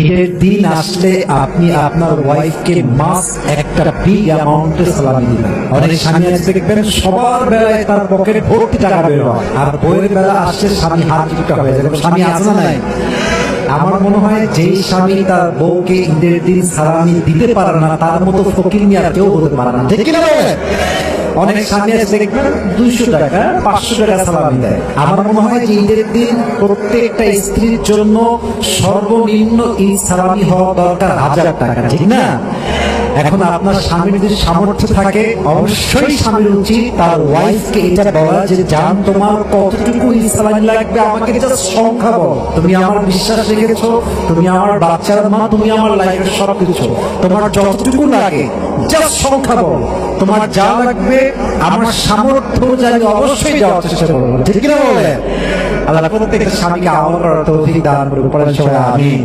ঈদের দিন আসলে আপনি আপনার ওয়াইফকে মাস একটা বিগ অ্যামাউন্টে সালামি দিবেন। অনেক স্বামী আছে দেখবেন সবার বেলায় তার পকেটে ভর্তি টাকা বের হয়, আর বইয়ের বেলা আসলে স্বামী হাত টাকা হয়ে যায়। স্বামী আছে না নাই? আমার মনে হয় যেই স্বামী তার বউকে ঈদের দিন সালামি দিতে পারে না, তার মতো ফকির নিয়ে আর কেউ হতে পারে না। ঠিক কিনা বলেন? অনেক স্বামী আছে দেখবেন 200 টাকা 500 টাকা সালামি দেয়। আমার মনে হয় যে ঈদের দিন প্রত্যেকটা স্ত্রীর জন্য সর্বনিম্ন ঈদ সালামি হওয়া দরকার 1000 টাকা। ঠিক না? এখন আপনার স্বামীর যদি সামর্থ্য থাকে, অবশ্যই স্বামীর উচিত তার ওয়াইফকে এটা বলা যে জান তোমার কতটুকু ঈদ সালামি লাগবে, আমাকে জাস্ট সংখ্যা বল। তুমি আমার বিশ্বাস রেখেছো, তুমি আমার বাচ্চার মা, তুমি আমার লাইফের সবকিছু, তোমার যতটুকু লাগে জাস্ট সংখ্যা বল। তোমার যা লাগবে আমার সামর্থ্য অনুযায়ী অবশ্যই দেওয়ার চেষ্টা করবো। ঠিক কিনা বলে? আল্লাহ প্রত্যেকটা স্বামীকে আমল করার তৌফিক দান করুন। পড়েন সবাই আমিন।